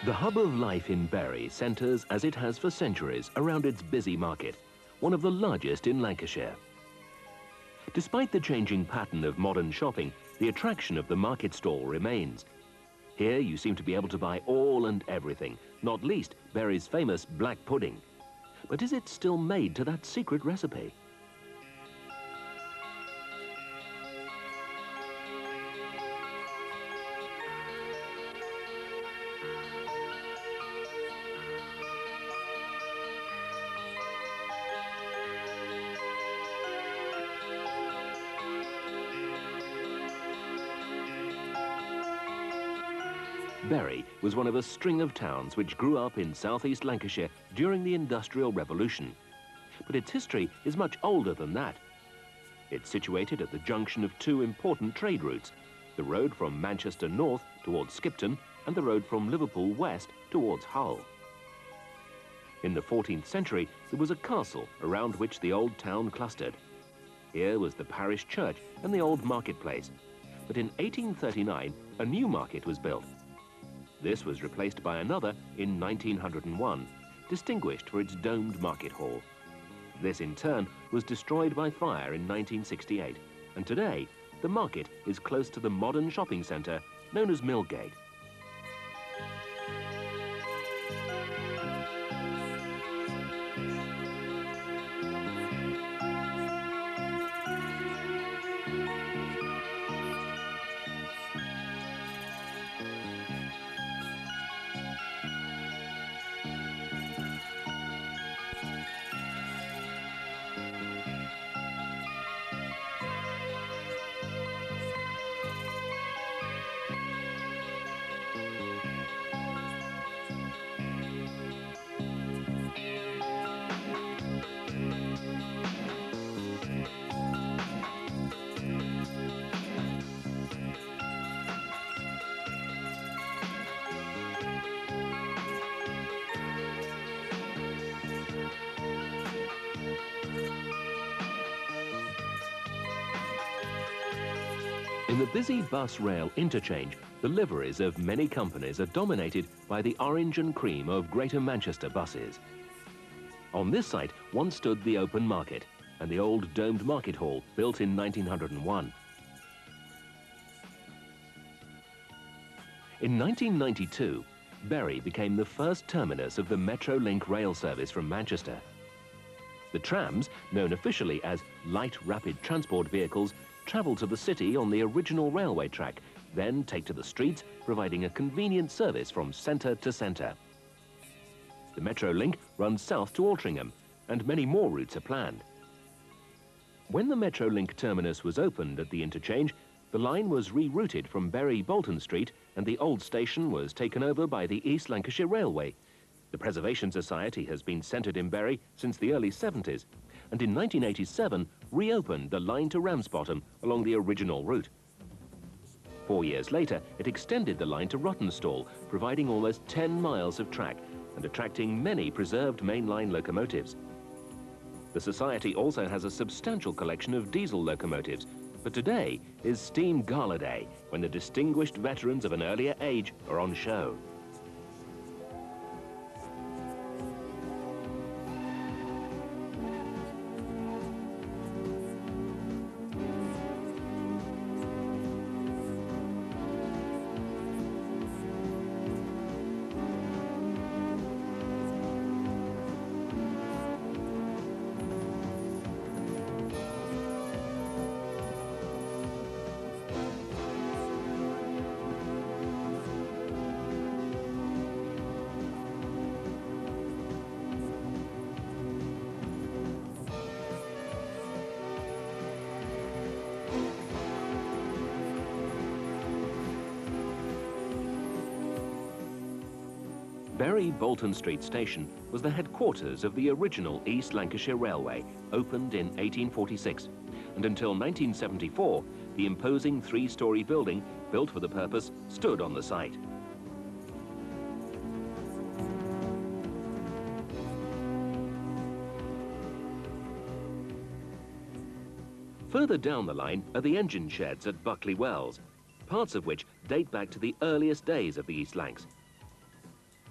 The hub of life in Bury centres, as it has for centuries, around its busy market, one of the largest in Lancashire. Despite the changing pattern of modern shopping, the attraction of the market stall remains. Here you seem to be able to buy all and everything, not least Bury's famous black pudding. But is it still made to that secret recipe? Bury was one of a string of towns which grew up in southeast Lancashire during the Industrial Revolution. But its history is much older than that. It's situated at the junction of two important trade routes, the road from Manchester north towards Skipton and the road from Liverpool west towards Hull. In the 14th century, there was a castle around which the old town clustered. Here was the parish church and the old marketplace. But in 1839, a new market was built. This was replaced by another in 1901, distinguished for its domed market hall. This in turn was destroyed by fire in 1968, and today the market is close to the modern shopping centre known as Millgate. In the busy bus-rail interchange, the liveries of many companies are dominated by the orange and cream of Greater Manchester buses. On this site once stood the open market and the old domed market hall built in 1901. In 1992, Bury became the first terminus of the Metrolink rail service from Manchester. The trams, known officially as light rapid transport vehicles, travel to the city on the original railway track, then take to the streets, providing a convenient service from centre to centre. The Metrolink runs south to Altrincham, and many more routes are planned. When the Metrolink terminus was opened at the interchange, the line was rerouted from Bury Bolton Street, and the old station was taken over by the East Lancashire Railway. The Preservation Society has been centred in Bury since the early 70s, and in 1987 reopened the line to Ramsbottom along the original route. 4 years later, it extended the line to Rawtenstall, providing almost 10 miles of track and attracting many preserved mainline locomotives. The Society also has a substantial collection of diesel locomotives, but today is Steam Gala Day, when the distinguished veterans of an earlier age are on show. Bury Bolton Street Station was the headquarters of the original East Lancashire Railway, opened in 1846, and until 1974, the imposing three-storey building, built for the purpose, stood on the site. Further down the line are the engine sheds at Buckley Wells, parts of which date back to the earliest days of the East Lancs.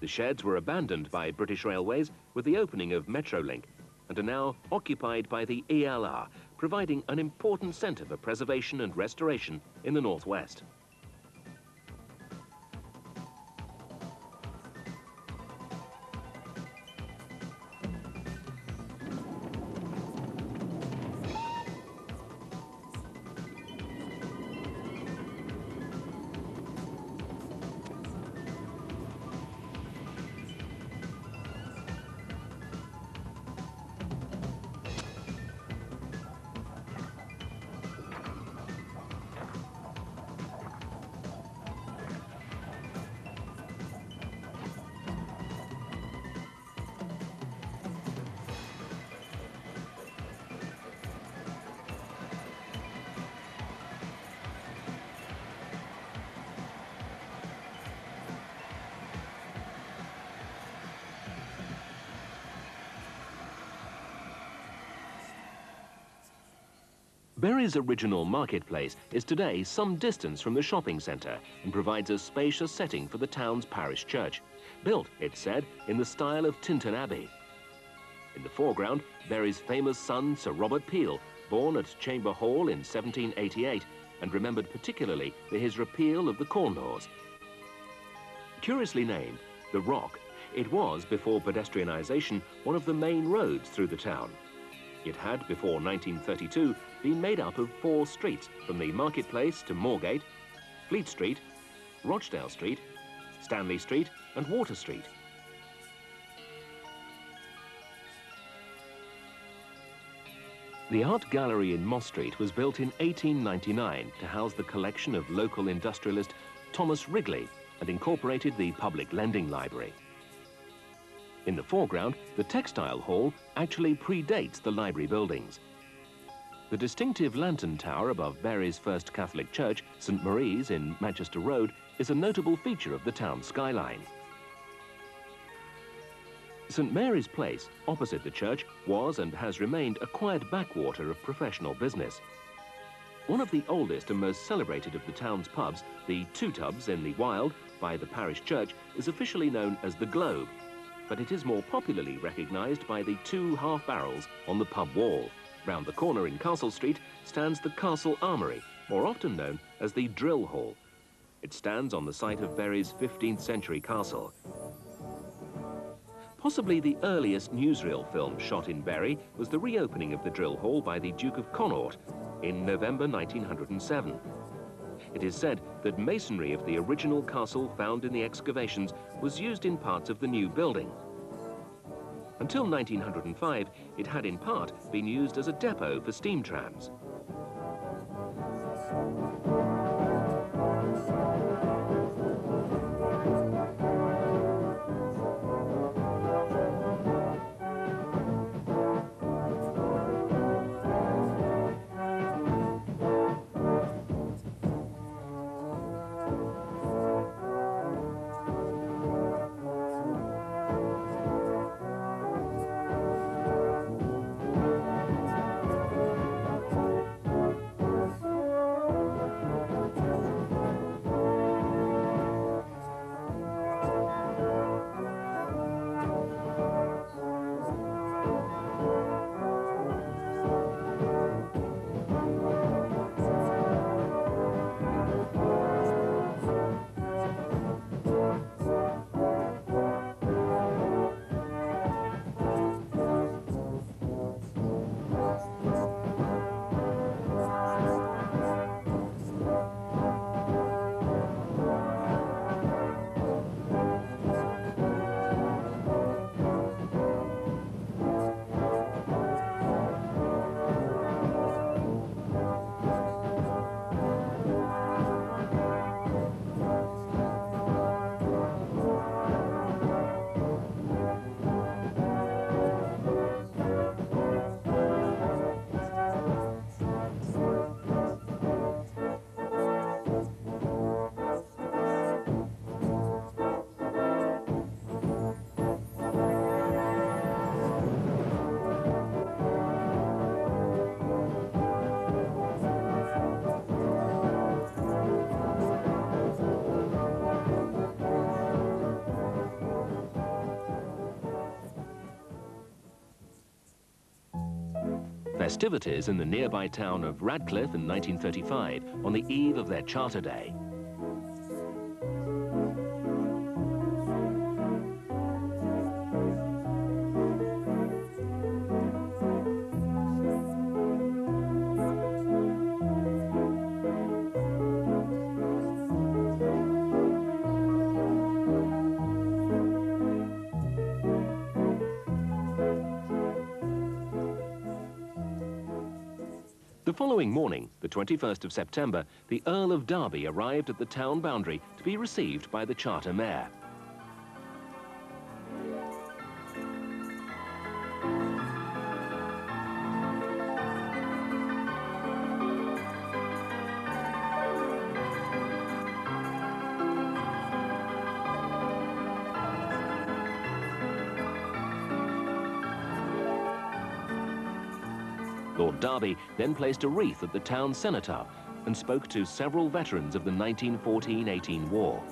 The sheds were abandoned by British Railways with the opening of Metrolink and are now occupied by the ELR, providing an important centre for preservation and restoration in the northwest. Bury's original marketplace is today some distance from the shopping centre and provides a spacious setting for the town's parish church, built, it's said, in the style of Tintern Abbey. In the foreground, Bury's famous son, Sir Robert Peel, born at Chamber Hall in 1788 and remembered particularly for his repeal of the Corn Laws. Curiously named the Rock, it was, before pedestrianisation, one of the main roads through the town. It had, before 1932, been made up of 4 streets, from the Marketplace to Moorgate, Fleet Street, Rochdale Street, Stanley Street and Water Street. The Art Gallery in Moss Street was built in 1899 to house the collection of local industrialist Thomas Wrigley and incorporated the Public Lending Library. In the foreground, the Textile Hall actually predates the library buildings. The distinctive lantern tower above Bury's First Catholic Church, St Marie's in Manchester Road, is a notable feature of the town skyline. St Mary's Place, opposite the church, was and has remained a quiet backwater of professional business. One of the oldest and most celebrated of the town's pubs, the Two Tubs in the Wild by the parish church, is officially known as the Globe, but it is more popularly recognised by the 2 half-barrels on the pub wall. Round the corner in Castle Street stands the Castle Armoury, more often known as the Drill Hall. It stands on the site of Bury's 15th century castle. Possibly the earliest newsreel film shot in Bury was the reopening of the Drill Hall by the Duke of Connaught in November 1907. It is said that masonry of the original castle found in the excavations was used in parts of the new building. Until 1905, it had in part been used as a depot for steam trams. Festivities in the nearby town of Radcliffe in 1935 on the eve of their Charter Day. The following morning, the 21st of September, the Earl of Derby arrived at the town boundary to be received by the Charter Mayor. Lord Derby then placed a wreath at the town cenotaph and spoke to several veterans of the 1914-18 war.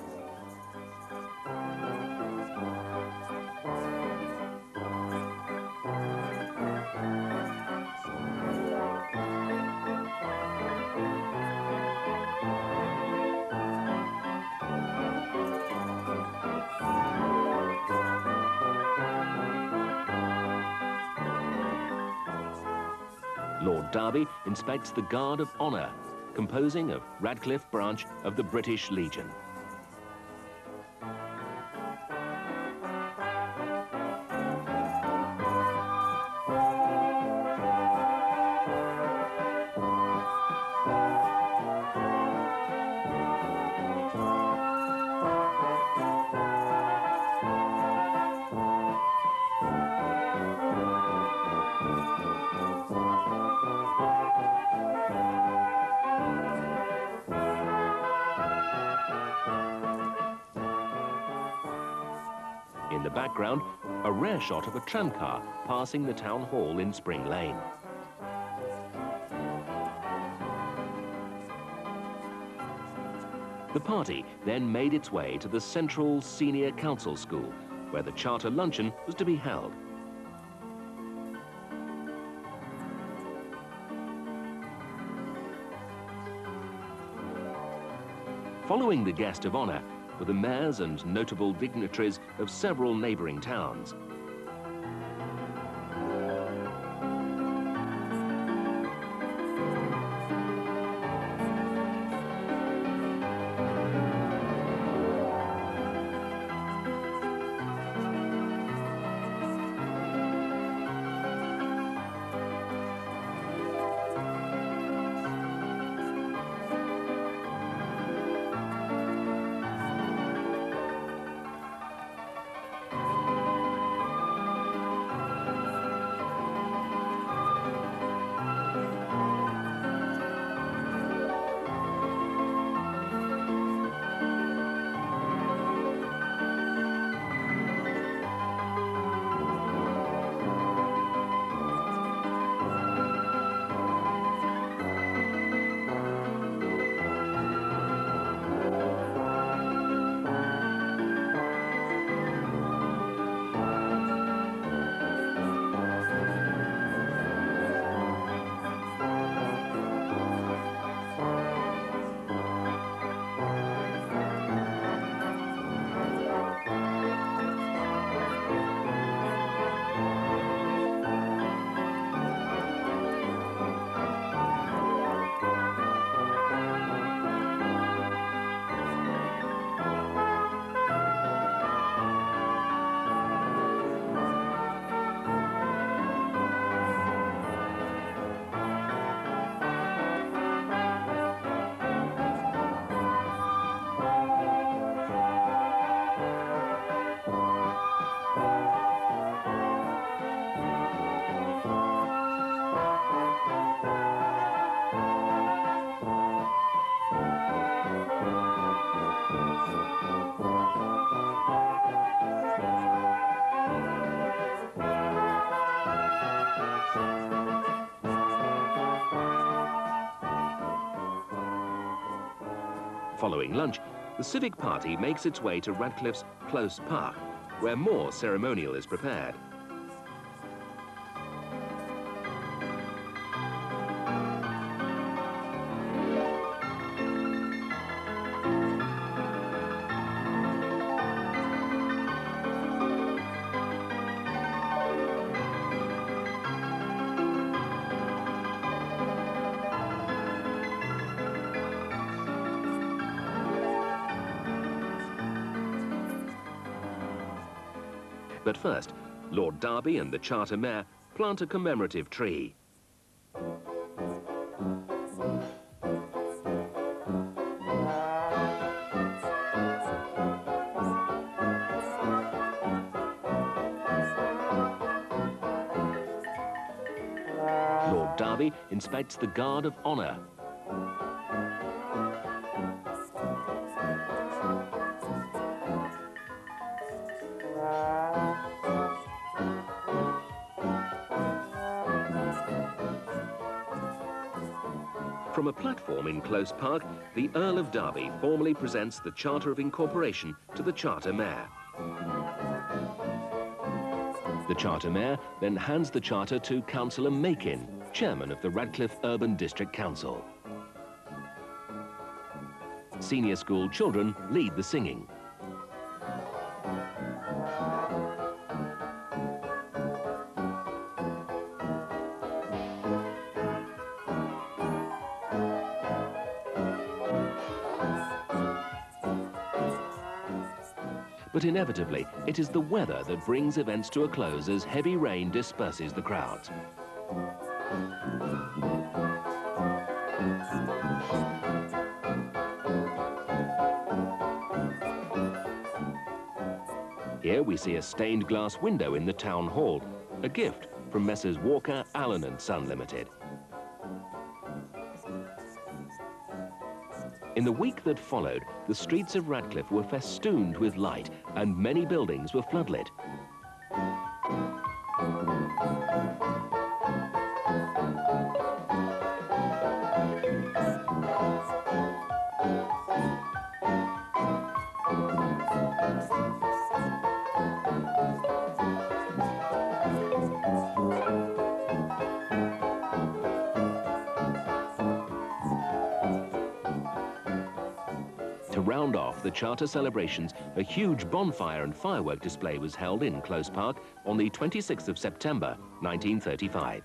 Lord Derby inspects the Guard of Honour, composing of Radcliffe branch of the British Legion. In the background, a rare shot of a tramcar passing the town hall in Spring Lane. The party then made its way to the Central Senior Council School, where the Charter luncheon was to be held. Following the guest of honour were the mayors and notable dignitaries of several neighbouring towns. Following lunch, the civic party makes its way to Radcliffe's Close Park, where more ceremonial is prepared. But first, Lord Derby and the Charter Mayor plant a commemorative tree. Lord Derby inspects the Guard of Honour. From a platform in Close Park, the Earl of Derby formally presents the Charter of Incorporation to the Charter Mayor. The Charter Mayor then hands the charter to Councillor Makin, chairman of the Radcliffe Urban District Council. Senior school children lead the singing. But inevitably, it is the weather that brings events to a close as heavy rain disperses the crowds. Here we see a stained glass window in the town hall, a gift from Messrs. Walker, Allen and Son Limited. In the week that followed, the streets of Radcliffe were festooned with light and many buildings were floodlit. To round off the Charter celebrations, a huge bonfire and firework display was held in Close Park on the 26th of September, 1935.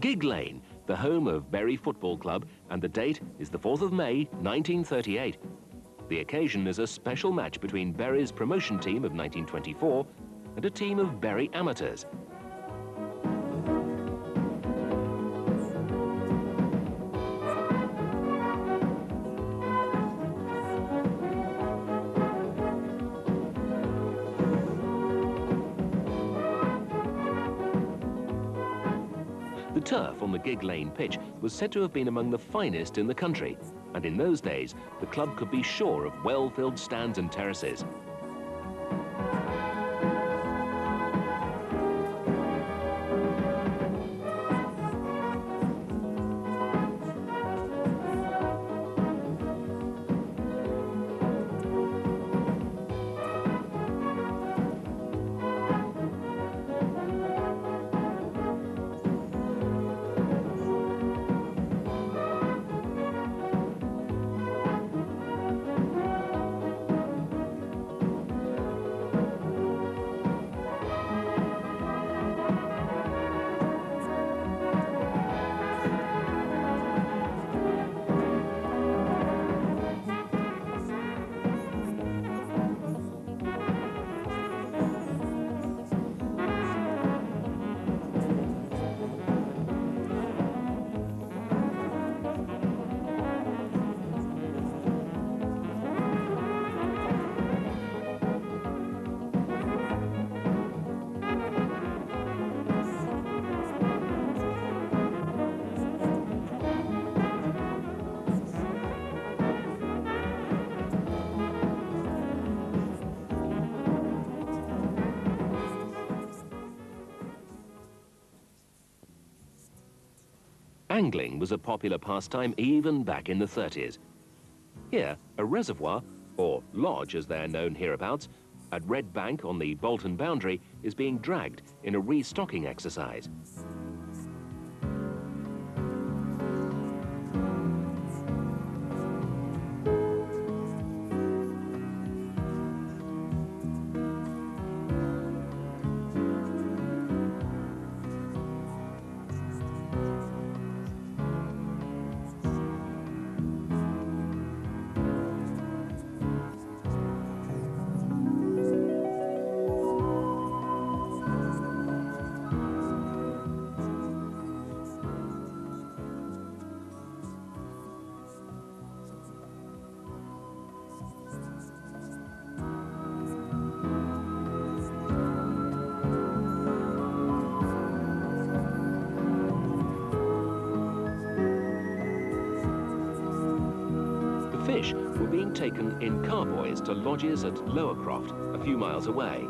Gig Lane, the home of Bury Football Club, and the date is the 4th of May, 1938. The occasion is a special match between Bury's promotion team of 1924 and a team of Bury amateurs. The turf on the Gig Lane pitch was said to have been among the finest in the country, and in those days, the club could be sure of well-filled stands and terraces. Angling was a popular pastime even back in the 30s. Here, a reservoir or lodge as they're known hereabouts, at Red Bank on the Bolton boundary, is being dragged in a restocking exercise. Fish were being taken in carboys to lodges at Lowercroft, a few miles away.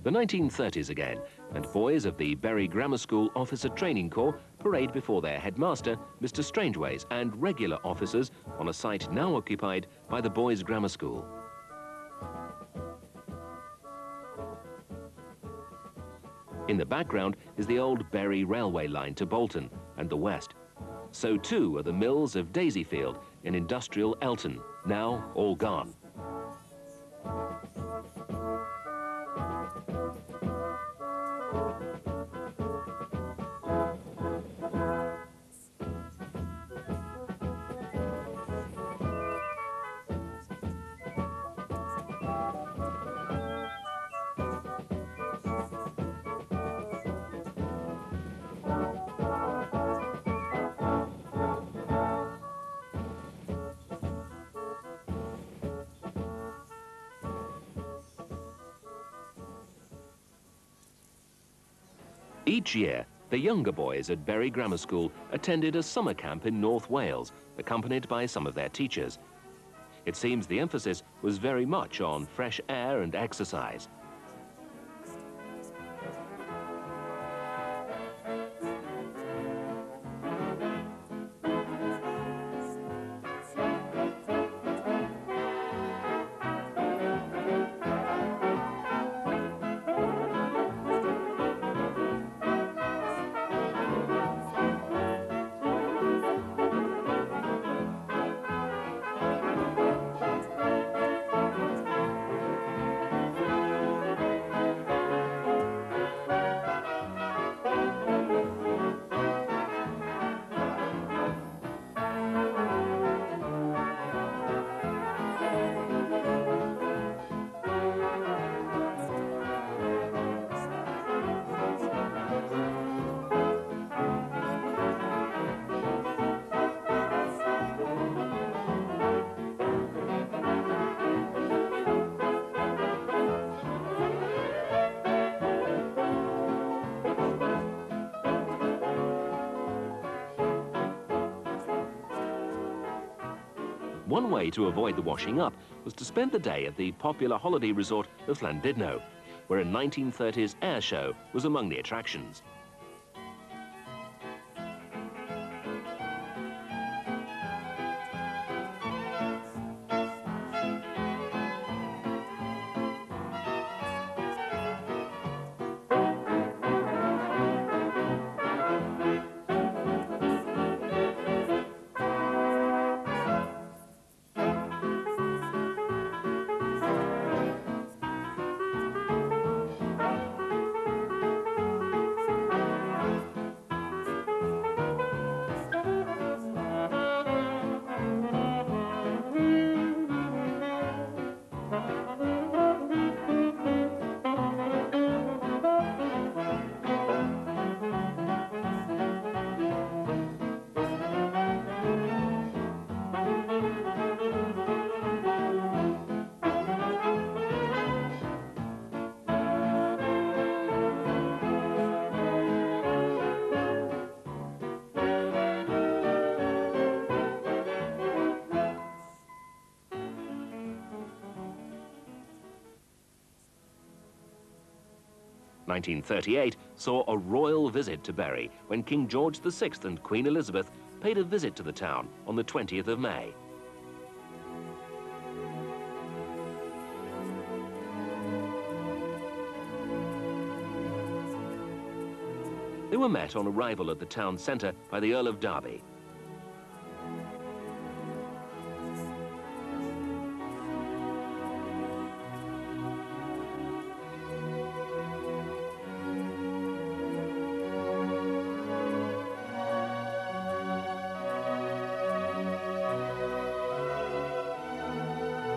The 1930s again, and boys of the Bury Grammar School Officer Training Corps parade before their headmaster, Mr. Strangeways, and regular officers on a site now occupied by the Boys' Grammar School. In the background is the old Bury railway line to Bolton and the west. So too are the mills of Daisyfield in industrial Elton, now all gone. Each year, the younger boys at Bury Grammar School attended a summer camp in North Wales, accompanied by some of their teachers. It seems the emphasis was very much on fresh air and exercise. One way to avoid the washing up was to spend the day at the popular holiday resort of Llandudno, where a 1930s air show was among the attractions. 1938 saw a royal visit to Bury when King George VI and Queen Elizabeth paid a visit to the town on the 20th of May. They were met on arrival at the town centre by the Earl of Derby.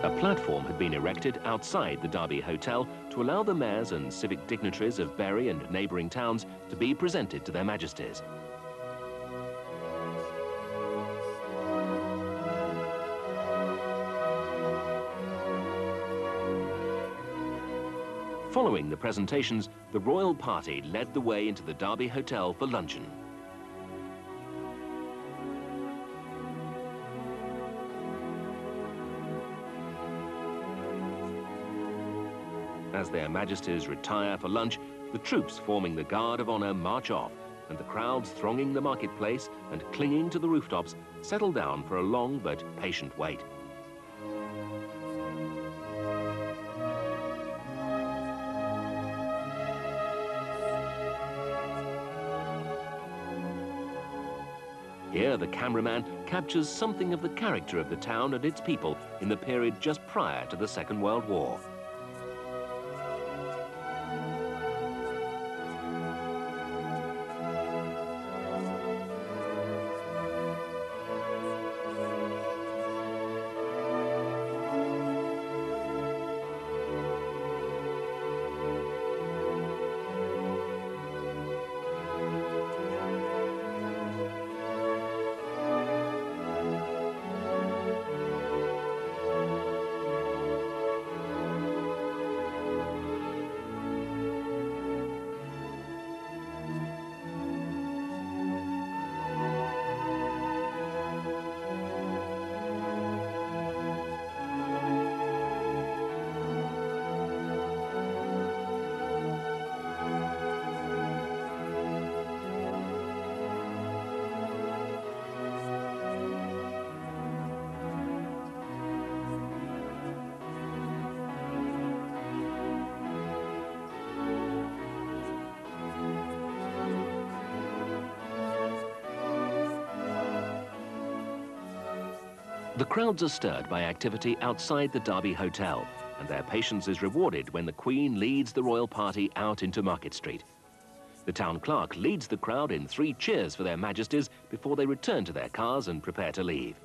A platform had been erected outside the Derby Hotel to allow the mayors and civic dignitaries of Bury and neighbouring towns to be presented to their majesties. Following the presentations, the royal party led the way into the Derby Hotel for luncheon. As their majesties retire for lunch, the troops forming the Guard of Honour march off, and the crowds thronging the marketplace and clinging to the rooftops settle down for a long but patient wait. Here, the cameraman captures something of the character of the town and its people in the period just prior to the Second World War. The crowds are stirred by activity outside the Derby Hotel, and their patience is rewarded when the Queen leads the royal party out into Market Street. The town clerk leads the crowd in 3 cheers for their majesties before they return to their cars and prepare to leave.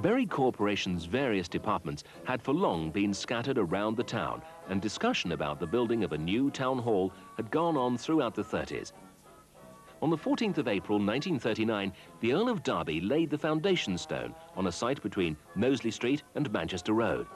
Bury Corporation's various departments had for long been scattered around the town, and discussion about the building of a new town hall had gone on throughout the 30s. On the 14th of April 1939, the Earl of Derby laid the foundation stone on a site between Mosley Street and Manchester Road.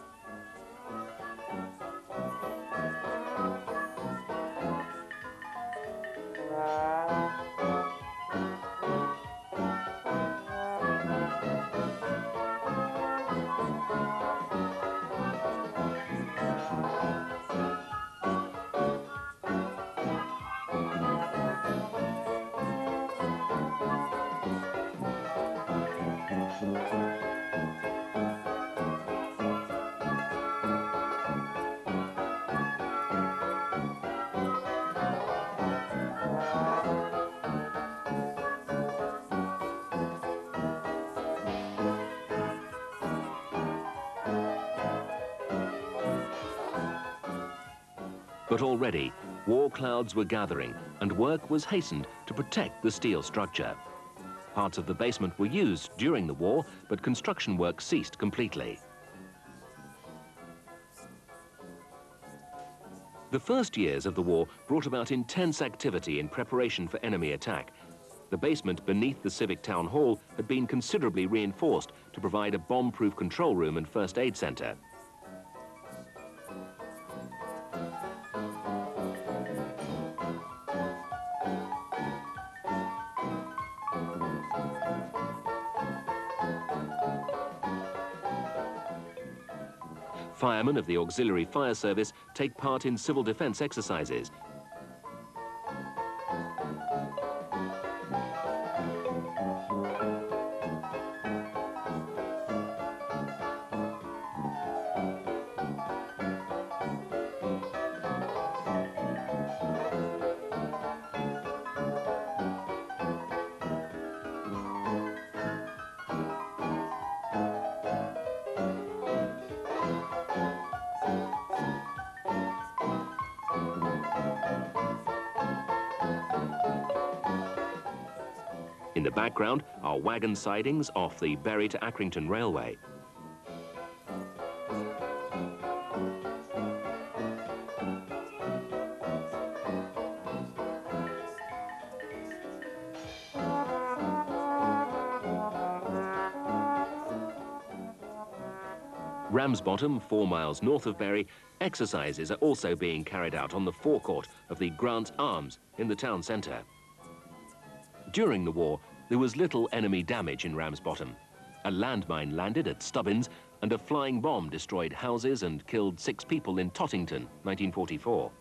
But already, war clouds were gathering and work was hastened to protect the steel structure. Parts of the basement were used during the war, but construction work ceased completely. The first years of the war brought about intense activity in preparation for enemy attack. The basement beneath the civic town hall had been considerably reinforced to provide a bomb-proof control room and first aid center. Firemen of the Auxiliary Fire Service take part in civil defense exercises. In the background are wagon sidings off the Bury to Accrington Railway. Ramsbottom, 4 miles north of Bury, exercises are also being carried out on the forecourt of the Grant Arms in the town centre. During the war, there was little enemy damage in Ramsbottom. A landmine landed at Stubbins and a flying bomb destroyed houses and killed 6 people in Tottington, 1944.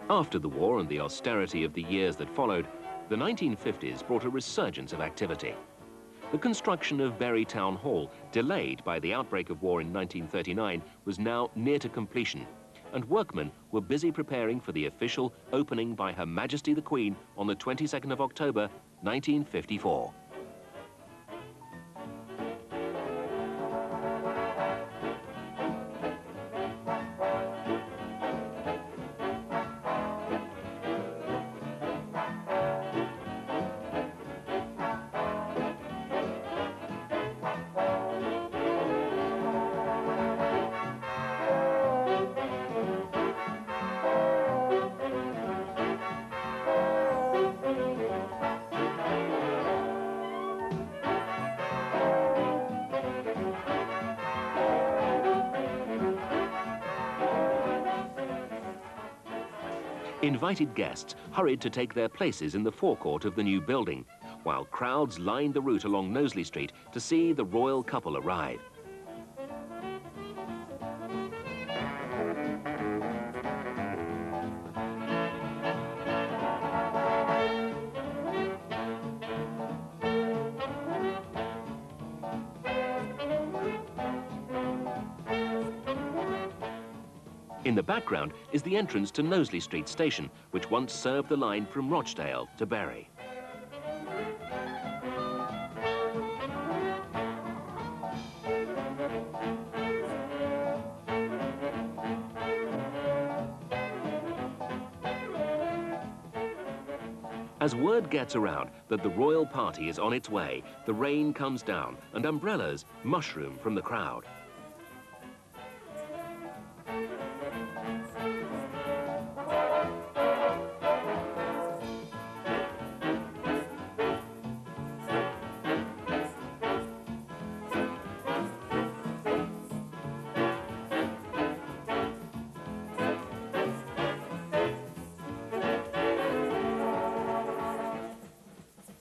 After the war and the austerity of the years that followed, the 1950s brought a resurgence of activity. The construction of Bury Town Hall, delayed by the outbreak of war in 1939, was now near to completion, and workmen were busy preparing for the official opening by Her Majesty the Queen on the 22nd of October, 1954. Invited guests hurried to take their places in the forecourt of the new building, while crowds lined the route along Knowsley Street to see the royal couple arrive. In the background is the entrance to Knowsley Street Station, which once served the line from Rochdale to Bury. As word gets around that the royal party is on its way, the rain comes down and umbrellas mushroom from the crowd.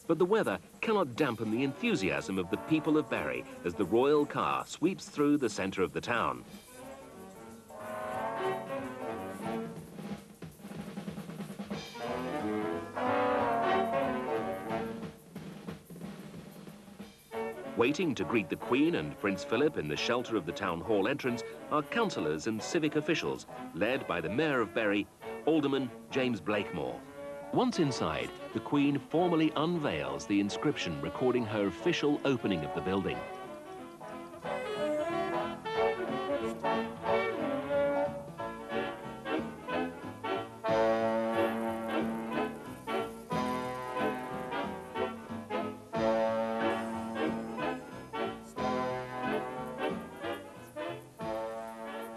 But the weather cannot dampen the enthusiasm of the people of Bury as the royal car sweeps through the centre of the town. Waiting to greet the Queen and Prince Philip in the shelter of the town hall entrance are councillors and civic officials, led by the Mayor of Bury, Alderman James Blakemore. Once inside, the Queen formally unveils the inscription recording her official opening of the building.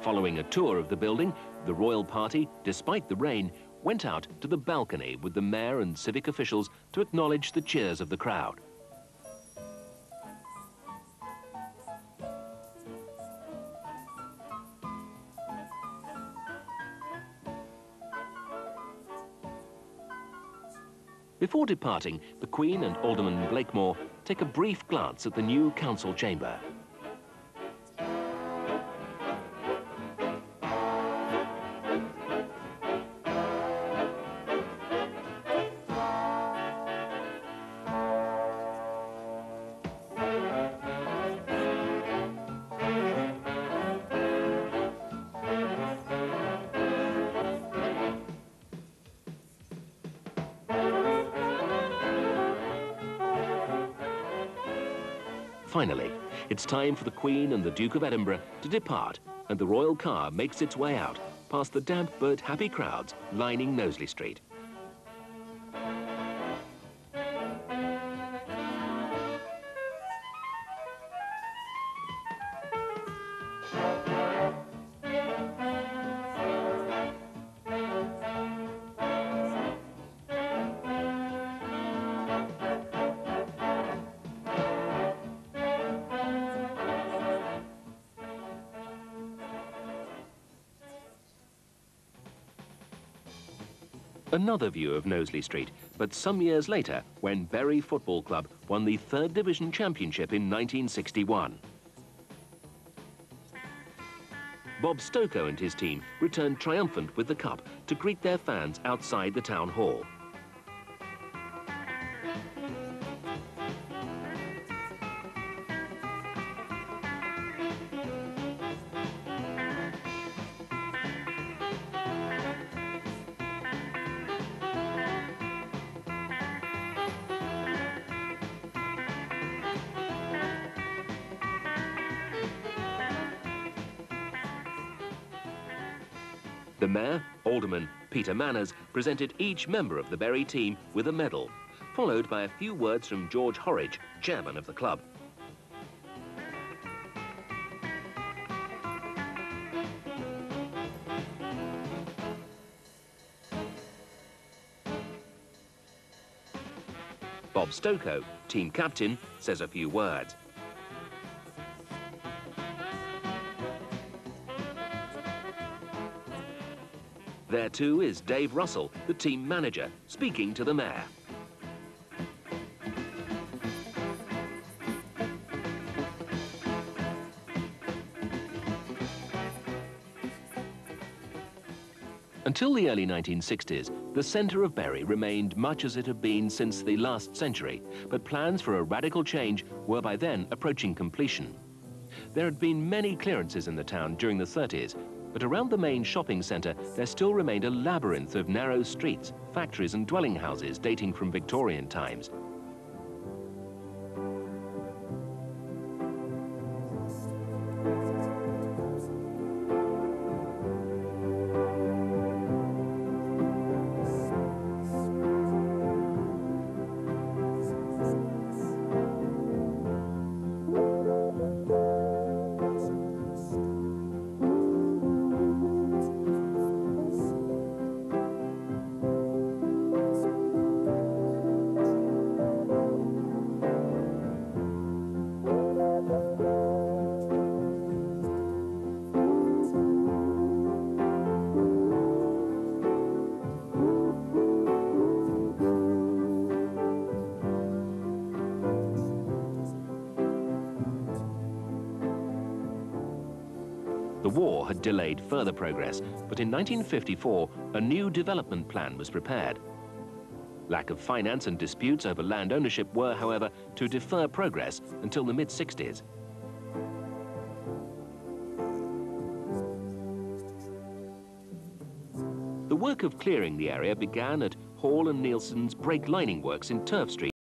Following a tour of the building, the royal party, despite the rain, went out to the balcony with the mayor and civic officials to acknowledge the cheers of the crowd. Before departing, the Queen and Alderman Blakemore take a brief glance at the new council chamber. Finally, it's time for the Queen and the Duke of Edinburgh to depart, and the royal car makes its way out past the damp but happy crowds lining Knowsley Street. Another view of Knowsley Street, but some years later when Bury Football Club won the 3rd Division Championship in 1961. Bob Stokoe and his team returned triumphant with the cup to greet their fans outside the town hall. The Mayor, Alderman Peter Manners, presented each member of the Bury team with a medal, followed by a few words from George Horridge, chairman of the club. Bob Stokoe, team captain, says a few words. There too is Dave Russell, the team manager, speaking to the mayor. Until the early 1960s, the centre of Bury remained much as it had been since the last century, but plans for a radical change were by then approaching completion. There had been many clearances in the town during the 30s, but around the main shopping centre, there still remained a labyrinth of narrow streets, factories and dwelling houses dating from Victorian times. The war had delayed further progress, but in 1954, a new development plan was prepared. Lack of finance and disputes over land ownership were, however, to defer progress until the mid-60s. The work of clearing the area began at Hall and Nielsen's brake lining works in Turf Street.